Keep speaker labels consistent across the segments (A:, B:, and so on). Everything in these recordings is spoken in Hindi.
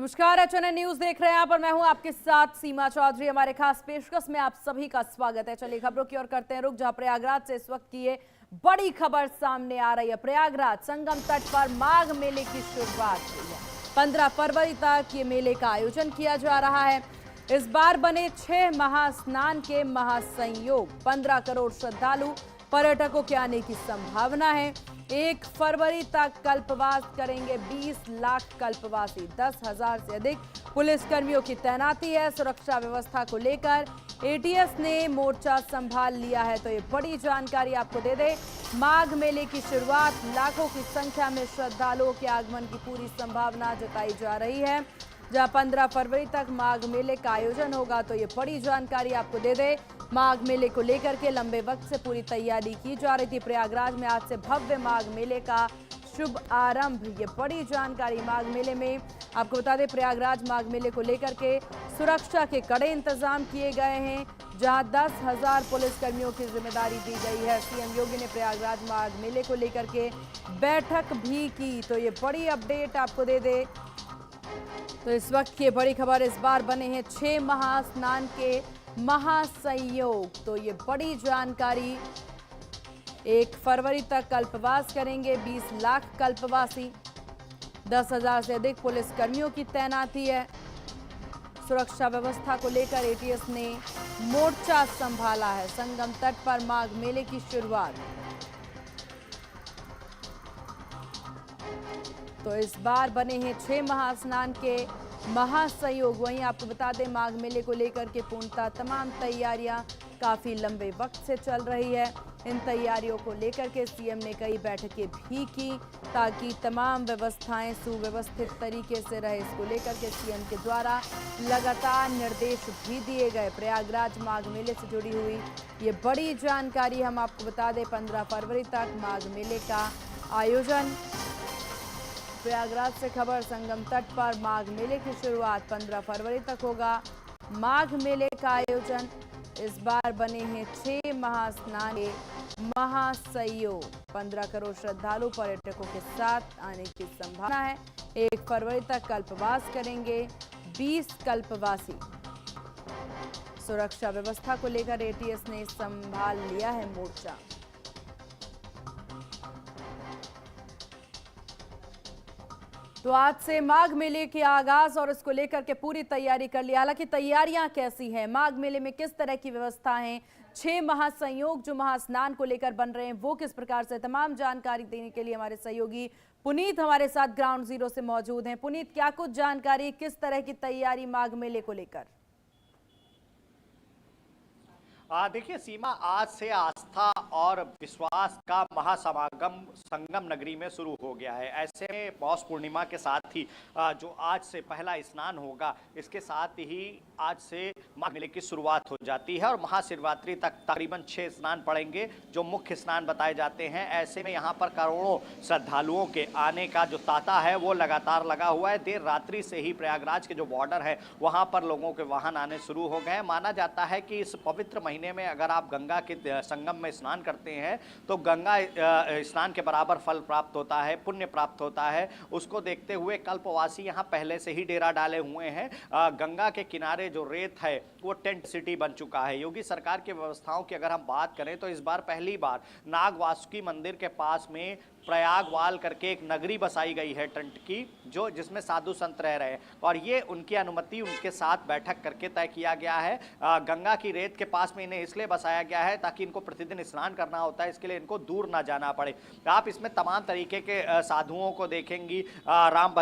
A: नमस्कार, HNN न्यूज देख रहे हैं आप और मैं हूं आपके साथ सीमा चौधरी। हमारे खास पेशकश में आप सभी का स्वागत है। चलिए खबरों की ओर करते हैं रुख, जहां प्रयागराज से इस वक्त की ये बड़ी खबर सामने आ रही है। प्रयागराज संगम तट पर माघ मेले की शुरुआत हुई है। 15 फरवरी तक ये मेले का आयोजन किया जा रहा है। इस बार बने 6 महास्नान के महासंयोग। 15 करोड़ श्रद्धालु पर्यटकों के आने की संभावना है। 1 फरवरी तक कल्पवास करेंगे 20 लाख कल्पवासी। 10,000 से अधिक पुलिस कर्मियों की तैनाती है। सुरक्षा व्यवस्था को लेकर ATS ने मोर्चा संभाल लिया है। तो ये बड़ी जानकारी आपको दे दे। माघ मेले की शुरुआत, लाखों की संख्या में श्रद्धालुओं के आगमन की पूरी संभावना जताई जा रही है। जहां 15 फरवरी तक माघ मेले का आयोजन होगा। तो ये बड़ी जानकारी आपको दे दे। माघ मेले को लेकर के लंबे वक्त से पूरी तैयारी की जा रही थी। प्रयागराज में आज से भव्य माघ मेले का शुभ आरंभ। ये बड़ी जानकारी। माघ मेले में आपको बता दें, प्रयागराज माघ मेले को लेकर के सुरक्षा के कड़े इंतजाम किए गए हैं, जहां 10,000 पुलिसकर्मियों की जिम्मेदारी दी गई है। CM योगी ने प्रयागराज माघ मेले को लेकर के बैठक भी की। तो ये बड़ी अपडेट आपको दे दे। तो इस वक्त की बड़ी खबर, इस बार बने हैं 6 महास्नान के महासंयोग। तो ये बड़ी जानकारी। 1 फरवरी तक कल्पवास करेंगे 20 लाख कल्पवासी। 10,000 से अधिक पुलिस कर्मियों की तैनाती है। सुरक्षा व्यवस्था को लेकर ATS ने मोर्चा संभाला है। संगम तट पर माघ मेले की शुरुआत। तो इस बार बने हैं 6 महास्नान के महासंयोग। वहीं आपको बता दें, माघ मेले को लेकर के पूर्णतः तमाम तैयारियां काफी लंबे वक्त से चल रही है। इन तैयारियों को लेकर के CM ने कई बैठकें भी की, ताकि तमाम व्यवस्थाएं सुव्यवस्थित तरीके से रहे। इसको लेकर के CM के द्वारा लगातार निर्देश भी दिए गए। प्रयागराज माघ मेले से जुड़ी हुई ये बड़ी जानकारी हम आपको बता दें। 15 फरवरी तक माघ मेले का आयोजन। प्रयागराज से खबर, संगम तट पर माघ मेले की शुरुआत 15 फरवरी तक होगा। माघ मेले का आयोजन। इस बार बने हैं 6 महास्नान के महासंयोग। 15 करोड़ श्रद्धालु पर्यटकों के साथ आने की संभावना है। 1 फरवरी तक कल्पवास करेंगे 20 कल्पवासी। सुरक्षा व्यवस्था को लेकर ATS ने संभाल लिया है मोर्चा। तो आज से माघ मेले के आगाज और इसको लेकर के पूरी तैयारी कर ली। हालांकि तैयारियां कैसी हैं, माघ मेले में किस तरह की व्यवस्था है, 6 महासंयोग जो महास्नान को लेकर बन रहे हैं वो किस प्रकार से, तमाम जानकारी देने के लिए हमारे सहयोगी पुनीत हमारे साथ ग्राउंड जीरो से मौजूद हैं। पुनीत, क्या कुछ जानकारी, किस तरह की तैयारी माघ मेले को लेकर?
B: देखिए सीमा, आज से आस्था और विश्वास का महासमागम संगम नगरी में शुरू हो गया है। ऐसे में पौष पूर्णिमा के साथ ही जो आज से पहला स्नान होगा, इसके साथ ही आज से माघ मेले की शुरुआत हो जाती है और महाशिवरात्रि तक तकरीबन 6 स्नान पड़ेंगे, जो मुख्य स्नान बताए जाते हैं। ऐसे में यहाँ पर करोड़ों श्रद्धालुओं के आने का जो तांता है वो लगातार लगा हुआ है। देर रात्रि से ही प्रयागराज के जो बॉर्डर है वहाँ पर लोगों के वाहन आने शुरू हो गए हैं। माना जाता है कि इस पवित्र महीने में अगर आप गंगा के संगम में स्नान करते हैं तो गंगा स्नान के बराबर फल प्राप्त होता है, पुण्य प्राप्त होता है। उसको देखते हुए कल्पवासी यहाँ पहले से ही डेरा डाले हुए हैं। गंगा के किनारे जो रेत है वो टेंट सिटी बन चुका है। योगी सरकार की व्यवस्थाओं की अगर हम बात करें तो इस बार पहली बार नाग वासुकी मंदिर के पास में प्रयागवाल करके एक नगरी बसाई गई है टेंट की, जो जिसमें साधु संत रह रहे हैं और ये उनकी अनुमति उनके साथ बैठक करके तय किया गया है। गंगा की रेत के पास में इन्हें इसलिए बसाया गया है ताकि इनको प्रतिदिन स्नान करना होता है, इसके लिए इनको दूर ना जाना पड़े। आप इसमें तमाम तरीके के साधुओं को देखेंगी। राम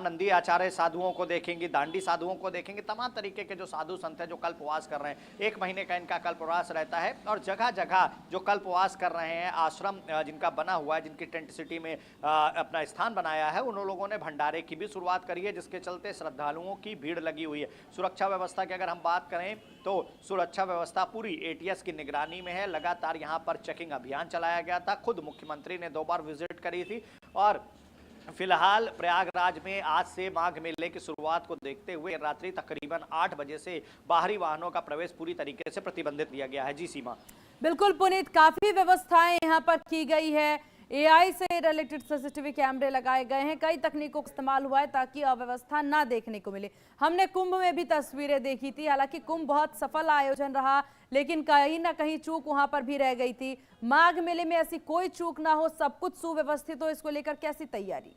B: नंदी आचार्य साधुओं को देखेंगी, दांडी साधुओं को देखेंगे। तमाम तरीके के जो साधु संत हैं जो कल्पवास कर रहे हैं, 1 महीने का इनका कल्पवास रहता है और जगह जगह जो कल्पवास कर रहे हैं आश्रम जिनका बना हुआ है, जिनकी टेंट सिटी में अपना स्थान बनाया है, उन लोगों ने भंडारे की भी शुरुआत करी है, जिसके चलते श्रद्धालुओं की भीड़ लगी हुई है। सुरक्षा व्यवस्था की अगर हम बात करें तो सुरक्षा व्यवस्था पूरी ATS की निगरानी में है। लगातार यहां पर चेकिंग अभियान चलाया गया था। खुद मुख्यमंत्री ने 2 बार विजिट करी थी और फिलहाल प्रयागराज में आज से माघ मेले की शुरुआत को देखते हुए रात्रि तकरीबन 8 बजे से बाहरी वाहनों का प्रवेश पूरी तरीके से प्रतिबंधित किया गया है। जी सीमा।
A: बिल्कुल पुनीत, काफी व्यवस्थाएं यहाँ पर की गई है। एआई से रिलेटेड सीसीटीवी कैमरे लगाए गए हैं, कई तकनीकों का इस्तेमाल हुआ है ताकि अव्यवस्था ना देखने को मिले। हमने कुंभ में भी तस्वीरें देखी थी, हालांकि कुंभ बहुत सफल आयोजन रहा, लेकिन कहीं ना कहीं चूक वहां पर भी रह गई थी। माघ मेले में ऐसी कोई चूक ना हो, सब कुछ सुव्यवस्थित हो, इसको लेकर कैसी तैयारी?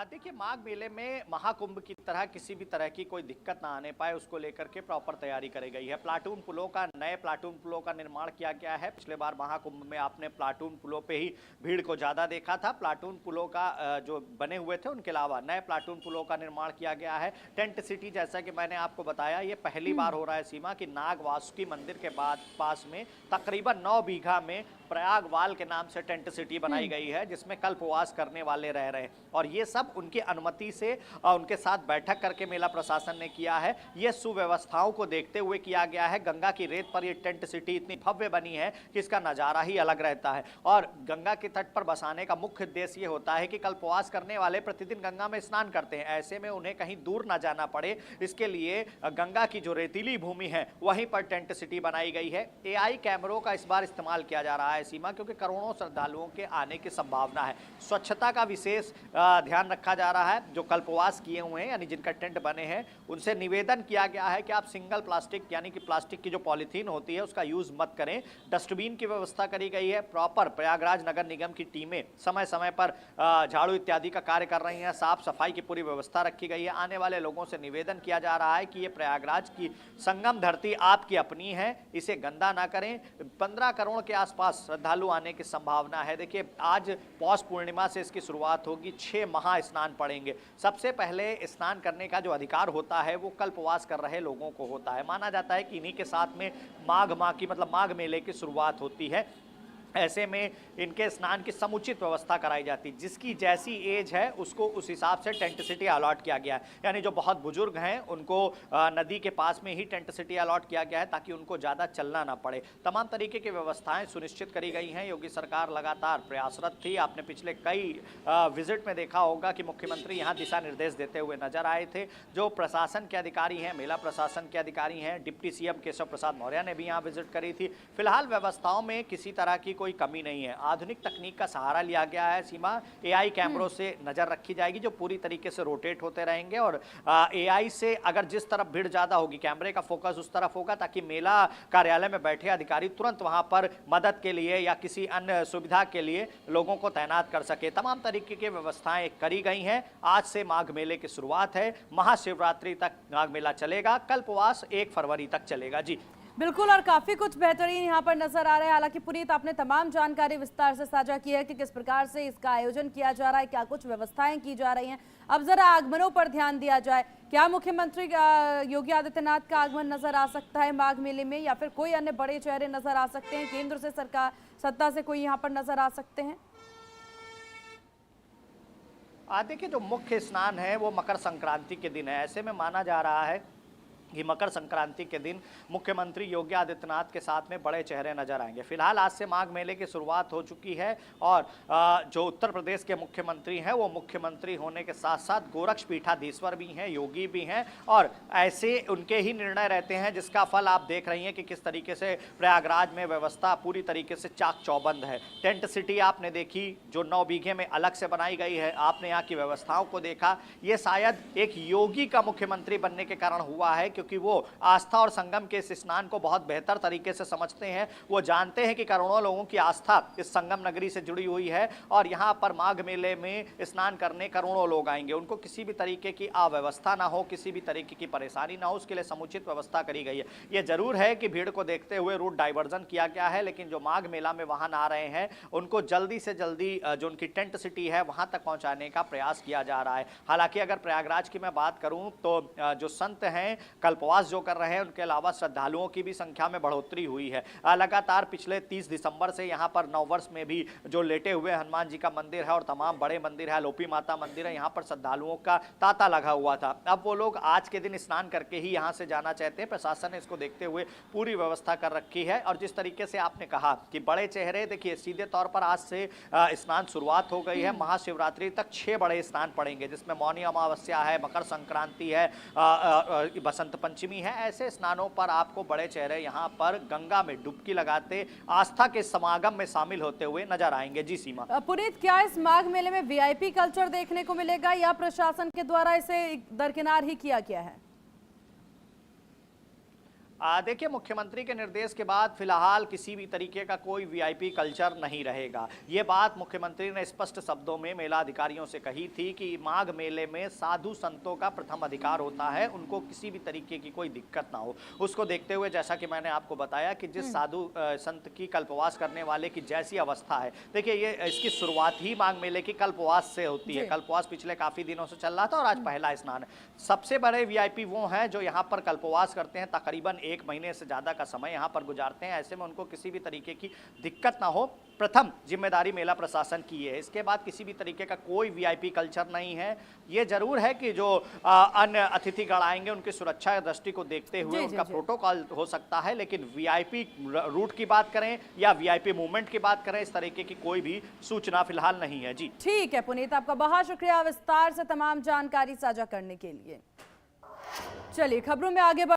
B: देखिए, माघ मेले में महाकुंभ की तरह किसी भी तरह की कोई दिक्कत ना आने पाए, उसको लेकर के प्रॉपर तैयारी करी गई है। प्लाटून पुलों का, नए प्लाटून पुलों का निर्माण किया गया है। पिछले बार महाकुंभ में आपने प्लाटून पुलों पे ही भीड़ को ज़्यादा देखा था। प्लाटून पुलों का जो बने हुए थे, उनके अलावा नए प्लाटून पुलों का निर्माण किया गया है। टेंट सिटी, जैसा कि मैंने आपको बताया, ये पहली बार हो रहा है सीमा कि नाग वासुकी मंदिर के बाद पास में तकरीबन 9 बीघा में प्रयागवाल के नाम से टेंट सिटी बनाई गई है, जिसमें कल्पवास करने वाले रह रहे हैं। और ये सब उनकी अनुमति से उनके साथ बैठक करके मेला प्रशासन ने किया है। ये सुव्यवस्थाओं को देखते हुए किया गया है। गंगा की रेत पर ये टेंट सिटी इतनी भव्य बनी है कि इसका नज़ारा ही अलग रहता है। और गंगा के तट पर बसाने का मुख्य उद्देश्य ये होता है कि कल्पवास करने वाले प्रतिदिन गंगा में स्नान करते हैं, ऐसे में उन्हें कहीं दूर ना जाना पड़े। इसके लिए गंगा की जो रेतीली भूमि है, वहीं पर टेंट सिटी बनाई गई है। एआई कैमरों का इस बार इस्तेमाल किया जा रहा है सीमा, क्योंकि करोड़ों श्रद्धालुओं के आने की संभावना है। स्वच्छता का विशेष ध्यान रखा जा रहा है। जो कल्पवास किए हुए हैं, यानी जिनका टेंट बने हैं, उनसे निवेदन किया गया है कि आप सिंगल प्लास्टिक, यानी कि प्लास्टिक की जो पॉलीथीन होती है, उसका यूज मत करें। डस्टबिन की व्यवस्था करी गई है। प्रॉपर प्रयागराज नगर निगम की टीमें समय समय पर झाड़ू इत्यादि का कार्य कर रही हैं। साफ सफाई की पूरी व्यवस्था रखी गई है। आने वाले लोगों से निवेदन किया जा रहा है कि ये प्रयागराज की संगम धरती आपकी अपनी है, इसे गंदा ना करें। 15 करोड़ के आसपास श्रद्धालु आने की संभावना है। देखिए, आज पौष पूर्णिमा से इसकी शुरुआत होगी। 6 महा स्नान पड़ेंगे। सबसे पहले स्नान करने का जो अधिकार होता है, वो कल्पवास कर रहे लोगों को होता है। माना जाता है कि इन्हीं के साथ में माघ माह की, मतलब माघ मेले की शुरुआत होती है। ऐसे में इनके स्नान की समुचित व्यवस्था कराई जाती। जिसकी जैसी एज है, उसको उस हिसाब से टेंट सिटी अलॉट किया गया है। यानी जो बहुत बुजुर्ग हैं, उनको नदी के पास में ही टेंट सिटी अलॉट किया गया है, ताकि उनको ज़्यादा चलना ना पड़े। तमाम तरीके की व्यवस्थाएं सुनिश्चित करी गई हैं। योगी सरकार लगातार प्रयासरत थी। आपने पिछले कई विजिट में देखा होगा कि मुख्यमंत्री यहाँ दिशा निर्देश देते हुए नजर आए थे। जो प्रशासन के अधिकारी हैं, मेला प्रशासन के अधिकारी हैं, डिप्टी सीएम केशव प्रसाद मौर्य ने भी यहाँ विजिट करी थी। फिलहाल व्यवस्थाओं में किसी तरह की कोई कमी नहीं है। आधुनिक तकनीक का सहारा लिया गया है सीमा। एआई कैमरों से नजर रखी जाएगी, जो पूरी तरीके से रोटेट होते रहेंगे। और एआई से अगर जिस तरफ भीड़ ज्यादा होगी, कैमरे का फोकस उस तरफ होगा, ताकि मेला कार्यालय में बैठे अधिकारी तुरंत वहां पर मदद के लिए या किसी अन्य सुविधा के लिए लोगों को तैनात कर सके। तमाम तरीके की व्यवस्थाएं करी गई हैं। आज से माघ मेले की शुरुआत है। महाशिवरात्रि तक माघ मेला चलेगा। कल्पवास 1 फरवरी तक चलेगा। जी
A: बिल्कुल, और काफी कुछ बेहतरीन यहाँ पर नजर आ रहा है। हालांकि पुनीत, आपने तमाम जानकारी विस्तार से साझा की है कि किस प्रकार से इसका आयोजन किया जा रहा है, क्या कुछ व्यवस्थाएं की जा रही हैं। अब जरा आगमनों पर ध्यान दिया जाए। क्या मुख्यमंत्री योगी आदित्यनाथ का आगमन नजर आ सकता है माघ मेले में, या फिर कोई अन्य बड़े चेहरे नजर आ सकते हैं? केंद्र से सरकार, सत्ता से कोई यहाँ पर नजर आ सकते हैं?
B: देखिए, जो मुख्य स्नान है वो मकर संक्रांति के दिन है। ऐसे में माना जा रहा है कि मकर संक्रांति के दिन मुख्यमंत्री योगी आदित्यनाथ के साथ में बड़े चेहरे नजर आएंगे। फिलहाल आज से माघ मेले की शुरुआत हो चुकी है। और जो उत्तर प्रदेश के मुख्यमंत्री हैं, वो मुख्यमंत्री होने के साथ साथ गोरक्षपीठाधीश्वर भी हैं, योगी भी हैं। और ऐसे उनके ही निर्णय रहते हैं, जिसका फल आप देख रही हैं कि किस तरीके से प्रयागराज में व्यवस्था पूरी तरीके से चाक चौबंद है। टेंट सिटी आपने देखी, जो 9 बीघे में अलग से बनाई गई है। आपने यहाँ की व्यवस्थाओं को देखा। ये शायद एक योगी का मुख्यमंत्री बनने के कारण हुआ है, क्योंकि वो आस्था और संगम के इस स्नान को बहुत बेहतर तरीके से समझते हैं। वो जानते हैं कि करोड़ों लोगों की आस्था इस संगम नगरी से जुड़ी हुई है, और यहाँ पर माघ मेले में स्नान करने करोड़ों लोग आएंगे। उनको किसी भी तरीके की अव्यवस्था ना हो, किसी भी तरीके की परेशानी ना हो, उसके लिए समुचित व्यवस्था करी गई है। ये जरूर है कि भीड़ को देखते हुए रूट डाइवर्जन किया गया है, लेकिन जो माघ मेला में वाहन आ रहे हैं, उनको जल्दी से जल्दी जो उनकी टेंट सिटी है, वहां तक पहुंचाने का प्रयास किया जा रहा है। हालांकि अगर प्रयागराज की मैं बात करूं, तो जो संत हैं, कल्पवास जो कर रहे हैं, उनके अलावा श्रद्धालुओं की भी संख्या में बढ़ोतरी हुई है। लगातार पिछले 30 दिसंबर से यहाँ पर नववर्ष में भी जो लेटे हुए हनुमान जी का मंदिर है और तमाम बड़े मंदिर है, लोपी माता मंदिर है, यहाँ पर श्रद्धालुओं का तांता लगा हुआ था। अब वो लोग आज के दिन स्नान करके ही यहाँ से जाना चाहते हैं। प्रशासन ने इसको देखते हुए पूरी व्यवस्था कर रखी है। और जिस तरीके से आपने कहा कि बड़े चेहरे, देखिए सीधे तौर पर आज से स्नान शुरुआत हो गई है। महाशिवरात्रि तक 6 बड़े स्नान पड़ेंगे, जिसमें मौनी अमावस्या है, मकर संक्रांति है, बसंत बसंत पंचमी है, ऐसे स्नानों पर आपको बड़े चेहरे यहाँ पर गंगा में डुबकी लगाते आस्था के समागम में शामिल होते हुए नजर आएंगे। जी सीमा।
A: पुनीत, क्या इस माघ मेले में वीआईपी कल्चर देखने को मिलेगा या प्रशासन के द्वारा इसे दरकिनार ही किया गया है?
B: देखिए, मुख्यमंत्री के निर्देश के बाद फिलहाल किसी भी तरीके का कोई वीआईपी कल्चर नहीं रहेगा। ये बात मुख्यमंत्री ने स्पष्ट शब्दों में मेला अधिकारियों से कही थी कि माघ मेले में साधु संतों का प्रथम अधिकार होता है, उनको किसी भी तरीके की कोई दिक्कत ना हो। उसको देखते हुए जैसा कि मैंने आपको बताया कि जिस साधु संत की कल्पवास करने वाले की जैसी अवस्था है, देखिए ये इसकी शुरुआत ही माघ मेले की कल्पवास से होती है। कल्पवास पिछले काफी दिनों से चल रहा था और आज पहला स्नान है। सबसे बड़े वीआईपी वो हैं जो यहाँ पर कल्पवास करते हैं, तकरीबन 1 महीने से ज्यादा का समय यहाँ पर गुजारते हैं। ऐसे में उनको किसी भी तरीके की दिक्कत ना हो, प्रथम जिम्मेदारी मेला प्रशासन की है। इसके बाद किसी भी तरीके का कोई वीआईपी कल्चर नहीं है। ये जरूर है कि जो अन्य अतिथिगण आएंगे उनकी सुरक्षा दृष्टि को देखते हुए उनका प्रोटोकॉल हो सकता है, लेकिन वीआईपी रूट की बात करें या वीआईपी मूवमेंट की बात करें, इस तरीके की कोई भी सूचना फिलहाल नहीं है। जी
A: ठीक है पुनीत, आपका बहुत शुक्रिया विस्तार से तमाम जानकारी साझा करने के लिए। चलिए खबरों में आगे